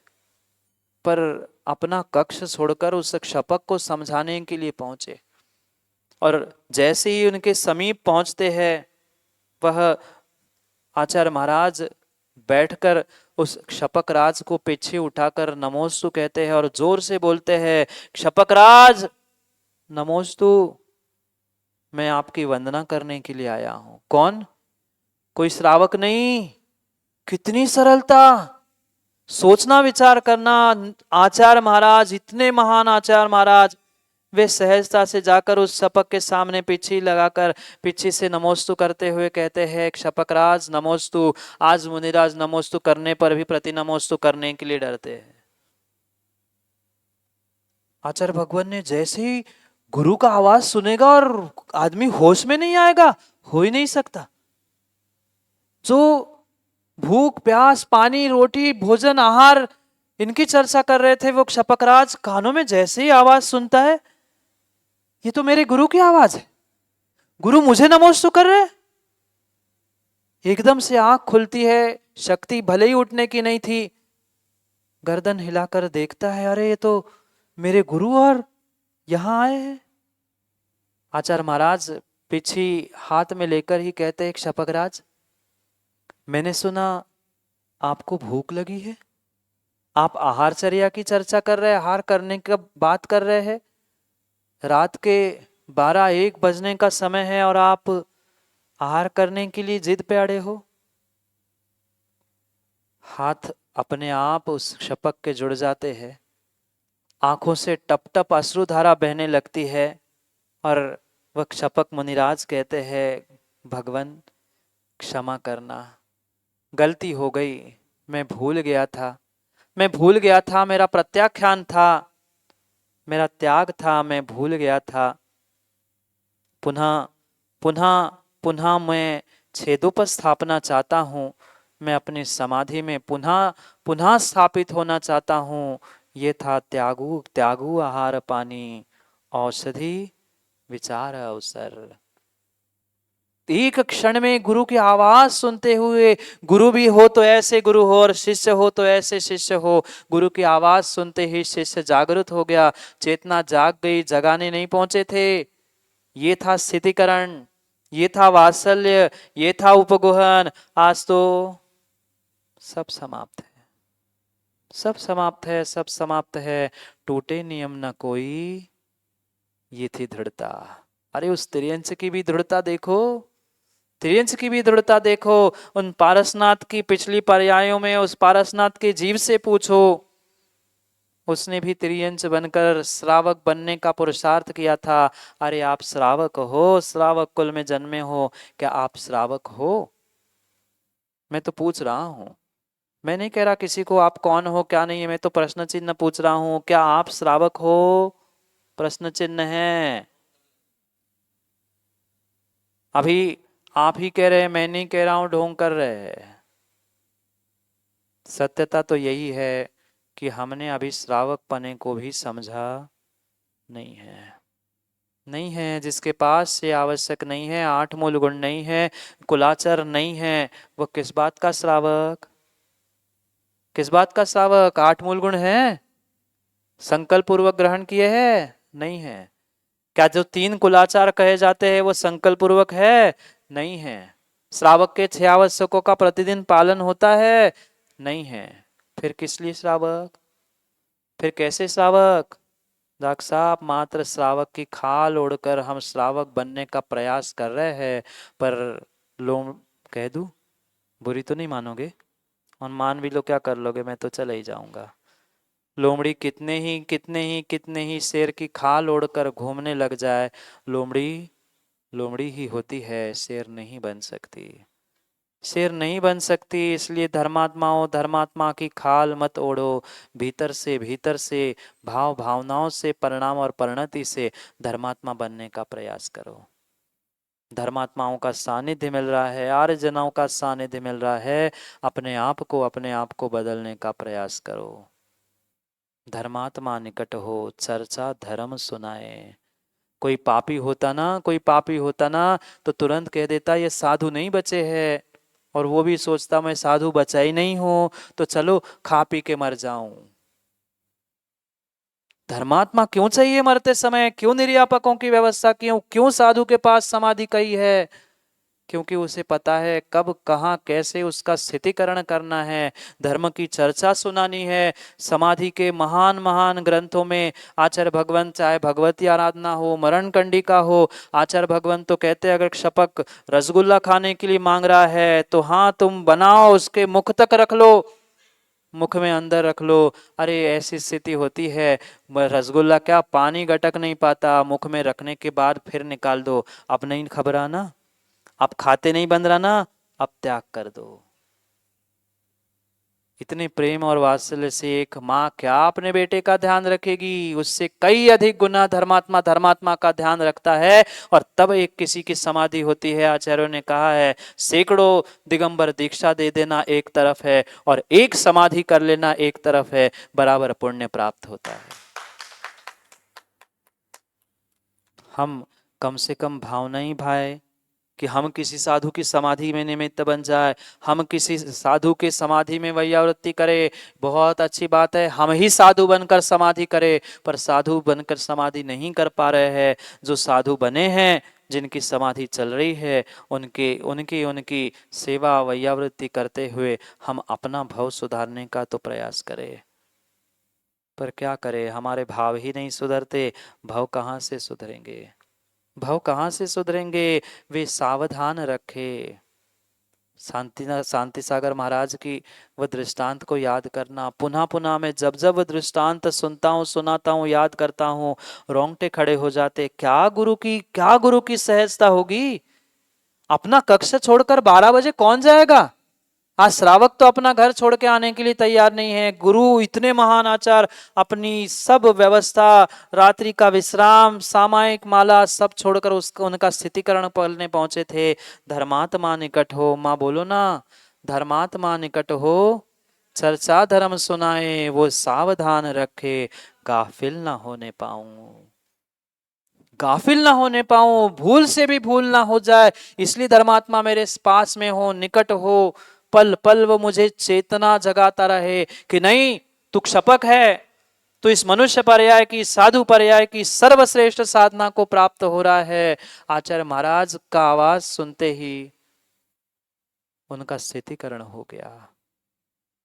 पर अपना कक्ष छोड़कर उस क्षपक को समझाने के लिए पहुंचे। और जैसे ही उनके समीप पहुंचते हैं, वह आचार्य महाराज बैठकर उस क्षपक राज को पीछे उठाकर नमोस्तु कहते हैं और जोर से बोलते हैं, क्षपक राज नमोस्तु, मैं आपकी वंदना करने के लिए आया हूं। कौन? कोई श्रावक नहीं। कितनी सरलता, सोचना विचार करना। आचार्य महाराज, इतने महान आचार्य महाराज, वे सहजता से जाकर उस शपक के सामने पीछे लगाकर पीछे से नमोस्तु करते हुए कहते हैं, क्षपक राज नमोस्तु। आज मुनिराज नमोस्तु करने पर भी प्रति नमोस्तु करने के लिए डरते हैं। आचार्य भगवान ने जैसे ही गुरु का आवाज सुनेगा और आदमी होश में नहीं आएगा, हो ही नहीं सकता। जो भूख प्यास, पानी, रोटी, भोजन, आहार इनकी चर्चा कर रहे थे, वो क्षपकराज कानों में जैसे ही आवाज सुनता है, ये तो मेरे गुरु की आवाज है, गुरु मुझे नमोस्तु कर रहे। एकदम से आंख खुलती है, शक्ति भले ही उठने की नहीं थी, गर्दन हिलाकर देखता है, अरे ये तो मेरे गुरु और यहां आए हैं। आचार्य महाराज पीछे हाथ में लेकर ही कहते हैं, क्षपकराज मैंने सुना आपको भूख लगी है, आप आहारचर्या की चर्चा कर रहे हैं, आहार करने की बात कर रहे हैं। रात के 12-1 बजने का समय है और आप आहार करने के लिए जिद पे अड़े हो। हाथ अपने आप उस शपक के जुड़ जाते हैं, आंखों से टप टप अश्रुधारा बहने लगती है और वह शपक मुनिराज कहते हैं, भगवान क्षमा करना, गलती हो गई, मैं भूल गया था, मैं भूल गया था, मेरा प्रत्याख्यान था, मेरा त्याग था, मैं भूल गया था। पुनः पुनः पुनः मैं छेदोपस्थापना चाहता हूँ, मैं अपनी समाधि में पुनः पुनः स्थापित होना चाहता हूँ। ये था त्यागु त्यागु आहार पानी, औषधि विचार अवसर। एक क्षण में गुरु की आवाज सुनते हुए, गुरु भी हो तो ऐसे गुरु हो और शिष्य हो तो ऐसे शिष्य हो। गुरु की आवाज सुनते ही शिष्य जागृत हो गया, चेतना जाग गई, जगाने नहीं पहुंचे थे। ये था स्थितिकरण, ये था वात्सल्य, ये था उपगुहन। आज तो सब समाप्त है, सब समाप्त है, सब समाप्त है। टूटे नियम न कोई, ये थी दृढ़ता। अरे उस त्रियंश की भी दृढ़ता देखो, त्रियंश की भी दृढ़ता देखो। उन पारसनाथ की पिछली पर्यायों में उस पारसनाथ के जीव से पूछो, उसने भी त्रियंश बनकर श्रावक बनने का पुरुषार्थ किया था। अरे आप श्रावक हो, श्रावक कुल में जन्मे हो, क्या आप श्रावक हो? मैं तो पूछ रहा हूं, मैं नहीं कह रहा किसी को आप कौन हो क्या नहीं है, मैं तो प्रश्न चिन्ह पूछ रहा हूं, क्या आप श्रावक हो? प्रश्न चिन्ह है। अभी आप ही कह रहे हैं, मैं नहीं कह रहा हूं, ढोंग कर रहे हैं। सत्यता तो यही है कि हमने अभी श्रावक पने को भी समझा नहीं है। नहीं है, जिसके पास ये आवश्यक नहीं है, 8 मूल गुण नहीं है, कुलाचार नहीं है, वो किस बात का श्रावक? किस बात का श्रावक? 8 मूल गुण है, संकल्प पूर्वक ग्रहण किए हैं? नहीं है। क्या जो 3 कुलाचार कहे जाते हैं वो संकल्प पूर्वक है? नहीं है। श्रावक के 6 आवश्यकों का प्रतिदिन पालन होता है? नहीं है। फिर किस लिए श्रावक? फिर कैसे श्रावक? डॉक्टर साहब, मात्र श्रावक की खाल ओढ़कर हम श्रावक बनने का प्रयास कर रहे हैं। पर लोम कह दूं, बुरी तो नहीं मानोगे? और मान भी लो, क्या कर लोगे? मैं तो चला ही जाऊंगा। लोमड़ी कितने ही शेर की खाल ओढ़कर घूमने लग जाए, लोमड़ी लोमड़ी ही होती है, शेर नहीं बन सकती। शेर नहीं बन सकती, इसलिए धर्मात्माओं, धर्मात्मा की खाल मत ओढ़ो। भीतर से भाव भावनाओं से, परिणाम और परिणति से धर्मात्मा बनने का प्रयास करो। धर्मात्माओं का सानिध्य मिल रहा है, आर्यजनों का सानिध्य मिल रहा है, अपने आप को बदलने का प्रयास करो। धर्मात्मा निकट हो, चर्चा धर्म सुनाए। कोई पापी होता ना तो तुरंत कह देता ये साधु नहीं बचे हैं, और वो भी सोचता मैं साधु बचा ही नहीं हूं, तो चलो खा पी के मर जाऊं। धर्मात्मा क्यों चाहिए मरते समय? क्यों निर्यापकों की व्यवस्था? क्यों क्यों साधु के पास समाधि कही है? क्योंकि उसे पता है कब कहाँ कैसे उसका स्थितिकरण करना है, धर्म की चर्चा सुनानी है। समाधि के महान महान ग्रंथों में आचार्य भगवंत, चाहे भगवती आराधना हो, मरण कंडिका हो, आचार्य भगवंत तो कहते हैं अगर शपक रसगुल्ला खाने के लिए मांग रहा है तो हाँ तुम बनाओ, उसके मुख तक रख लो, मुख में अंदर रख लो। अरे ऐसी स्थिति होती है, रसगुल्ला क्या पानी गटक नहीं पाता, मुख में रखने के बाद फिर निकाल दो। अब नहीं घबराना, अब खाते नहीं बन रहा ना, अब त्याग कर दो। इतने प्रेम और वात्सल्य से एक माँ क्या अपने बेटे का ध्यान रखेगी? उससे कई अधिक गुना धर्मात्मा धर्मात्मा का ध्यान रखता है, और तब एक किसी की समाधि होती है। आचार्यों ने कहा है, सैकड़ों दिगंबर दीक्षा दे देना एक तरफ है, और एक समाधि कर लेना एक तरफ है, बराबर पुण्य प्राप्त होता है। हम कम से कम भावना ही भाए कि हम किसी साधु की समाधि में निमित्त बन जाए, हम किसी साधु के समाधि में वैयावृत्ति करें, बहुत अच्छी बात है, हम ही साधु बनकर समाधि करें। पर साधु बनकर समाधि नहीं कर पा रहे हैं, जो साधु बने हैं, जिनकी समाधि चल रही है, उनके उनकी उनकी सेवा वैयावृत्ति करते हुए हम अपना भाव सुधारने का तो प्रयास करें। पर क्या करें, हमारे भाव ही नहीं सुधरते, भव कहाँ से सुधरेंगे, भव कहाँ से सुधरेंगे। वे सावधान रखे। शांति सागर महाराज की वह दृष्टांत को याद करना, पुनः पुनः मैं जब जब वह दृष्टांत सुनता हूँ, सुनाता हूँ, याद करता हूँ, रोंगटे खड़े हो जाते। क्या गुरु की सहजता होगी। अपना कक्ष छोड़कर 12 बजे कौन जाएगा। आज श्रावक तो अपना घर छोड़ के आने के लिए तैयार नहीं है। गुरु इतने महान आचार अपनी सब व्यवस्था, रात्रि का विश्राम, सामायिक माला सब छोड़कर उसको उनका स्थितिकरण पढ़ने पहुंचे थे। धर्मात्मा निकट हो, माँ बोलो ना, धर्मात्मा निकट हो, चर्चा धर्म सुनाए, वो सावधान रखे, गाफिल ना होने पाऊं, गाफिल ना होने पाऊं, भूल से भी भूल ना हो जाए। इसलिए धर्मात्मा मेरे पास में हो, निकट हो, पल पल वो मुझे चेतना जगाता रहे कि नहीं, तू क्षपक है, तो इस मनुष्य पर्याय की, साधु पर्याय की सर्वश्रेष्ठ साधना को प्राप्त हो रहा है। आचार्य महाराज का आवाज सुनते ही उनका स्थितिकरण हो गया।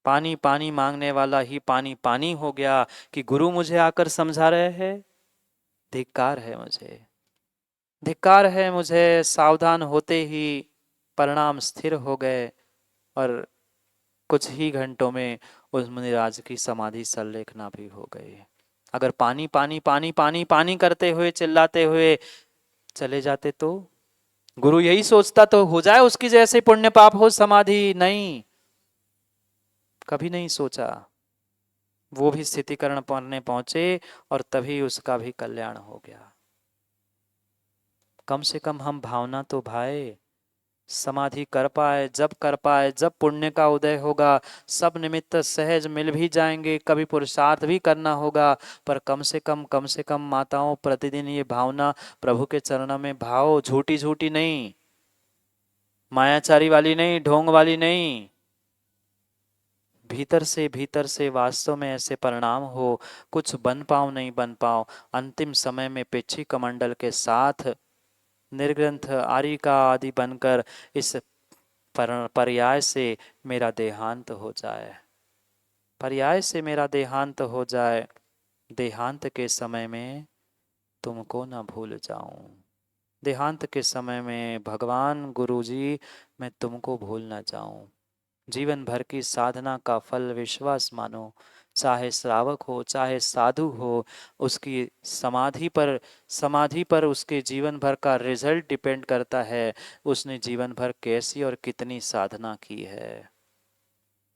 पानी पानी मांगने वाला ही पानी पानी हो गया कि गुरु मुझे आकर समझा रहे हैं। धिक्कार है मुझे, धिक्कार है मुझे। सावधान होते ही परिणाम स्थिर हो गए और कुछ ही घंटों में उस मुनिराज की समाधि संलेखना भी हो गई। अगर पानी पानी पानी पानी पानी करते हुए, चिल्लाते हुए चले जाते तो गुरु यही सोचता तो हो जाए उसकी जैसे पुण्य पाप हो समाधि। नहीं, कभी नहीं सोचा। वो भी स्थितिकरण पढ़ने पहुंचे और तभी उसका भी कल्याण हो गया। कम से कम हम भावना तो भाए, समाधि कर पाए, जब कर पाए, जब पुण्य का उदय होगा, सब निमित्त सहज मिल भी जाएंगे, कभी पुरुषार्थ भी करना होगा, पर कम से कम माताओं प्रतिदिन ये भावना प्रभु के चरणों में भाव, झूठी झूठी नहीं, मायाचारी वाली नहीं, ढोंग वाली नहीं, भीतर से वास्तव में ऐसे परिणाम हो। कुछ बन पाओ नहीं बन पाओ, अंतिम समय में पिछी कमंडल के साथ निर्ग्रंथ आरिका आदि बनकर इस पर्याय से मेरा देहांत हो जाए, पर्याय से मेरा देहांत हो जाए। देहांत के समय में तुमको ना भूल जाऊं, देहांत के समय में भगवान गुरुजी मैं तुमको भूल ना जाऊं। जीवन भर की साधना का फल विश्वास मानो, चाहे श्रावक हो चाहे साधु हो, उसकी समाधि पर उसके जीवन भर का रिजल्ट डिपेंड करता है, उसने जीवन भर कैसी और कितनी साधना की है।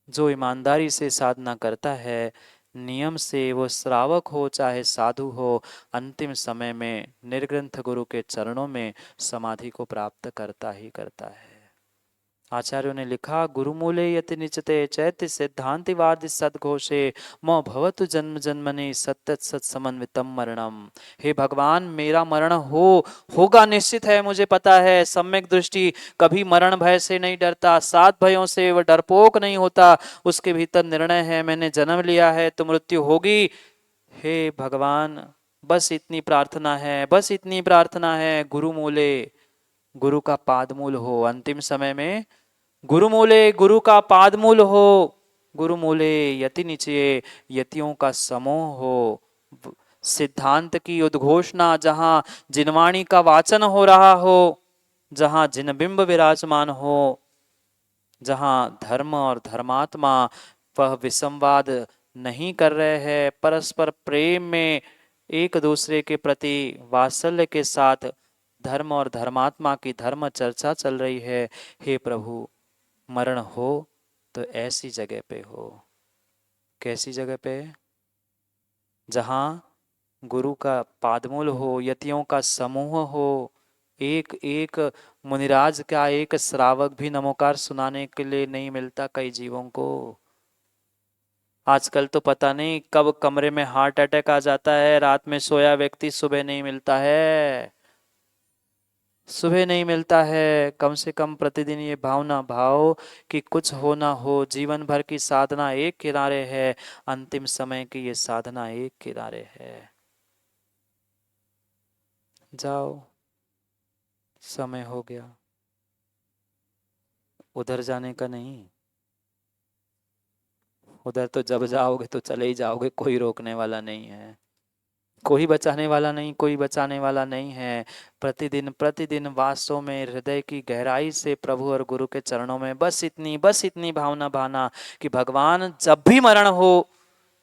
जो ईमानदारी से साधना करता है, नियम से, वो श्रावक हो चाहे साधु हो, अंतिम समय में निर्ग्रंथ गुरु के चरणों में समाधि को प्राप्त करता ही करता है। आचार्यों ने लिखा, गुरुमूले यति निचते चैत्य सिद्धांतिवाद सदघोषे मो भवतु जन्म जन्मनि सत्य सत समन्वितम मरणम। हे भगवान, मेरा मरण होगा निश्चित है, मुझे पता है। सम्यक दृष्टि कभी मरण भय से नहीं डरता, 7 भयों से वह डरपोक नहीं होता, उसके भीतर निर्णय है, मैंने जन्म लिया है तो मृत्यु होगी। हे भगवान, बस इतनी प्रार्थना है, बस इतनी प्रार्थना है, गुरुमूले, गुरु का पादमूल हो। अंतिम समय में गुरुमूले, गुरु का पादमूल हो, गुरुमूले यति निचये, यतियों का समूह हो। सिद्धांत की उद्घोषणा, जहां जिनवाणी का वाचन हो रहा हो, जहां जिनबिंब विराजमान हो, जहां धर्म और धर्मात्मा वह विसंवाद नहीं कर रहे हैं, परस्पर प्रेम में एक दूसरे के प्रति वात्सल्य के साथ धर्म और धर्मात्मा की धर्म चर्चा चल रही है। हे प्रभु, मरण हो तो ऐसी जगह पे हो। कैसी जगह पे? जहां गुरु का पादमूल हो, यतियों का समूह हो, एक एक मुनिराज का एक श्रावक भी नमोकार सुनाने के लिए नहीं मिलता कई जीवों को। आजकल तो पता नहीं कब कमरे में हार्ट अटैक आ जाता है, रात में सोया व्यक्ति सुबह नहीं मिलता है, सुबह नहीं मिलता है। कम से कम प्रतिदिन ये भावना भाव कि कुछ हो ना हो, जीवन भर की साधना एक किनारे है, अंतिम समय की ये साधना एक किनारे है। जाओ, समय हो गया, उधर जाने का नहीं, उधर तो जब जाओगे तो चले ही जाओगे, कोई रोकने वाला नहीं है, कोई बचाने वाला नहीं, कोई बचाने वाला नहीं है। प्रतिदिन प्रतिदिन वास्तव में हृदय की गहराई से प्रभु और गुरु के चरणों में बस इतनी भावना भाना कि भगवान जब भी मरण हो,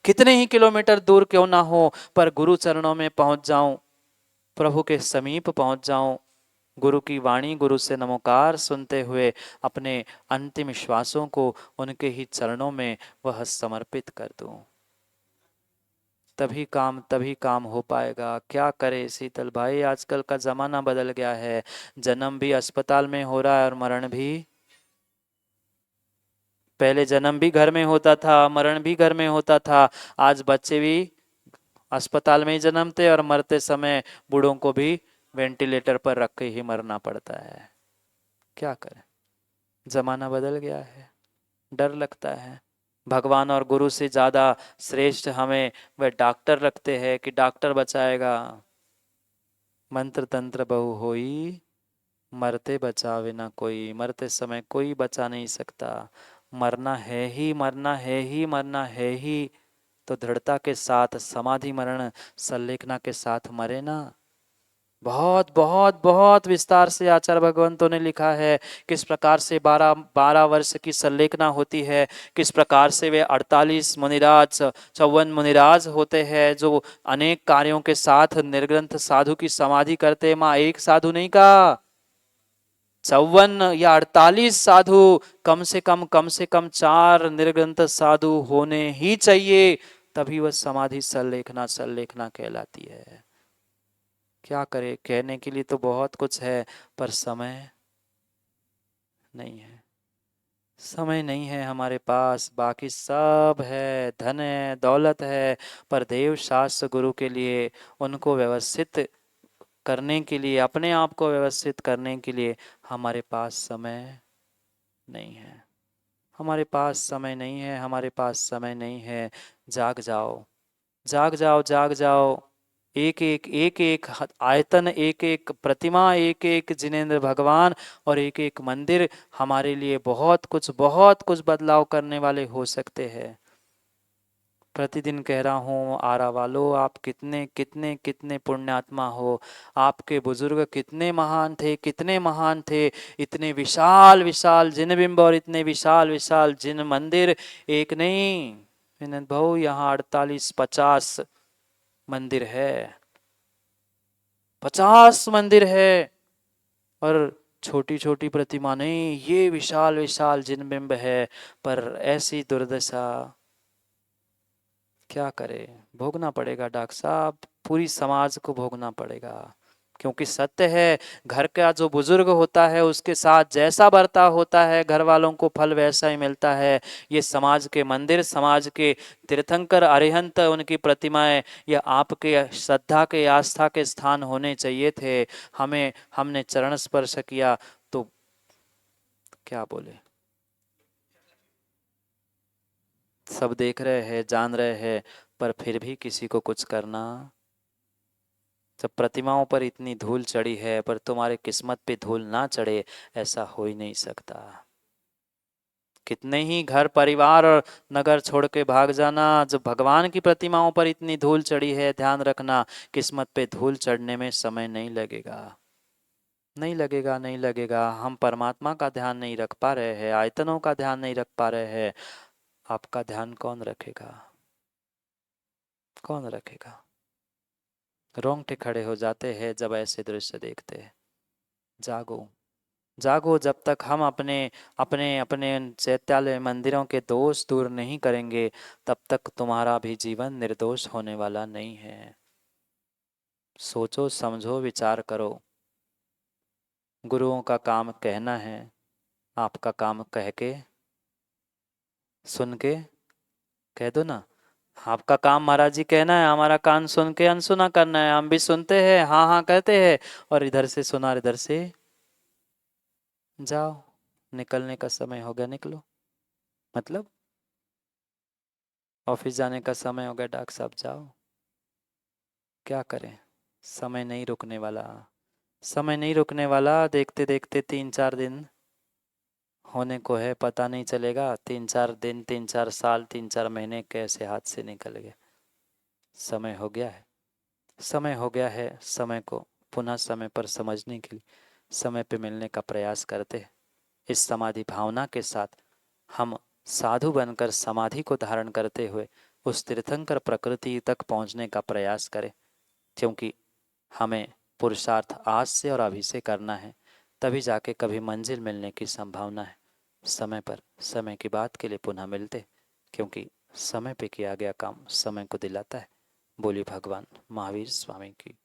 कितने ही किलोमीटर दूर क्यों ना हो, पर गुरु चरणों में पहुंच जाऊं, प्रभु के समीप पहुंच जाऊं, गुरु की वाणी, गुरु से नमोकार सुनते हुए अपने अंतिम श्वासों को उनके ही चरणों में वह समर्पित कर दूं। तभी काम हो पाएगा। क्या करे शीतल भाई, आजकल का जमाना बदल गया है, जन्म भी अस्पताल में हो रहा है और मरण भी। पहले जन्म भी घर में होता था, मरण भी घर में होता था। आज बच्चे भी अस्पताल में ही जन्मते और मरते समय बूढ़ों को भी वेंटिलेटर पर रख के ही मरना पड़ता है। क्या करें, जमाना बदल गया है, डर लगता है। भगवान और गुरु से ज्यादा श्रेष्ठ हमें वह डॉक्टर रखते हैं कि डॉक्टर बचाएगा। मंत्र तंत्र बहु होई, मरते बचावे ना कोई। मरते समय कोई बचा नहीं सकता। मरना है ही, मरना है ही, मरना है ही, तो दृढ़ता के साथ समाधि मरण संलेखना के साथ मरे ना। बहुत बहुत बहुत विस्तार से आचार्य भगवंतों ने लिखा है किस प्रकार से 12 वर्ष की संलेखना होती है, किस प्रकार से वे 48 मुनिराज 54 मुनिराज होते हैं जो अनेक कार्यों के साथ निर्ग्रंथ साधु की समाधि करते हैं। माँ एक साधु नहीं कहा, 54 या 48 साधु, कम से कम 4 निर्ग्रंथ साधु होने ही चाहिए, तभी वह समाधि संलेखना कहलाती है। क्या करे, कहने के लिए तो बहुत कुछ है, पर समय नहीं है, समय नहीं है हमारे पास। बाकी सब है, धन है, दौलत है, पर देव शास्त्र गुरु के लिए, उनको व्यवस्थित करने के लिए, अपने आप को व्यवस्थित करने के लिए हमारे पास समय नहीं है। हमारे पास समय नहीं है, हमारे पास समय नहीं है। जाग जाओ, जाग जाओ, जाग जाओ। एक एक आयतन, एक एक प्रतिमा, एक एक जिनेंद्र भगवान और एक एक मंदिर हमारे लिए बहुत कुछ बदलाव करने वाले हो सकते हैं। प्रतिदिन कह रहा हूँ, आरा वालों, आप कितने कितने कितने पुण्यात्मा हो। आपके बुजुर्ग कितने महान थे, कितने महान थे। इतने विशाल विशाल जिन बिंब और इतने विशाल विशाल जिन मंदिर, एक नहीं विनोद भाऊ, यहाँ 48-50 मंदिर है, 50 मंदिर है। और छोटी छोटी प्रतिमा नहीं, ये विशाल विशाल जिन बिंब है। पर ऐसी दुर्दशा, क्या करे, भोगना पड़ेगा डॉक्टर साहब, पूरी समाज को भोगना पड़ेगा। क्योंकि सत्य है, घर का जो बुजुर्ग होता है उसके साथ जैसा बर्ताव होता है, घर वालों को फल वैसा ही मिलता है। ये समाज के मंदिर, समाज के तीर्थंकर अरिहंत, उनकी प्रतिमाएं, ये आपके श्रद्धा के, आस्था के स्थान होने चाहिए थे। हमने चरण स्पर्श किया तो क्या बोले। सब देख रहे हैं, जान रहे हैं, पर फिर भी किसी को कुछ करना। जब प्रतिमाओं पर इतनी धूल चढ़ी है, पर तुम्हारे किस्मत पे धूल ना चढ़े, ऐसा हो ही नहीं सकता। कितने ही घर परिवार और नगर छोड़ के भाग जाना, जब भगवान की प्रतिमाओं पर इतनी धूल चढ़ी है, ध्यान रखना किस्मत पे धूल चढ़ने में समय नहीं लगेगा, नहीं लगेगा, नहीं लगेगा। हम परमात्मा का ध्यान नहीं रख पा रहे हैं, आयतनों का ध्यान नहीं रख पा रहे हैं, आपका ध्यान कौन रखेगा, कौन रखेगा। रोंगटे खड़े हो जाते हैं जब ऐसे दृश्य देखते हैं। जागो, जागो। जब तक हम अपने अपने अपने चैत्यालय मंदिरों के दोष दूर नहीं करेंगे, तब तक तुम्हारा भी जीवन निर्दोष होने वाला नहीं है। सोचो, समझो, विचार करो। गुरुओं का काम कहना है, आपका काम कह के, सुन के, कह दो ना। आपका काम महाराज जी कहना है, हमारा कान सुन के अनसुना करना है। हम भी सुनते हैं, हाँ हाँ कहते हैं, और इधर से सुना, इधर से जाओ। निकलने का समय हो गया, निकलो। मतलब ऑफिस जाने का समय हो गया, डॉक्टर साहब जाओ। क्या करें, समय नहीं रुकने वाला, समय नहीं रुकने वाला। देखते देखते 3-4 दिन होने को है पता नहीं चलेगा, 3-4 दिन, 3-4 साल, 3-4 महीने कैसे हाथ से निकल गए। समय हो गया है, समय हो गया है। समय को पुनः समय पर समझने के लिए समय पे मिलने का प्रयास करते हैं। इस समाधि भावना के साथ हम साधु बनकर समाधि को धारण करते हुए उस तीर्थंकर प्रकृति तक पहुंचने का प्रयास करें, क्योंकि हमें पुरुषार्थ आज से और अभी से करना है, तभी जाके कभी मंजिल मिलने की संभावना है। समय पर समय की बात के लिए पुनः मिलते, क्योंकि समय पे किया गया काम समय को दिलाता है। बोली भगवान महावीर स्वामी की।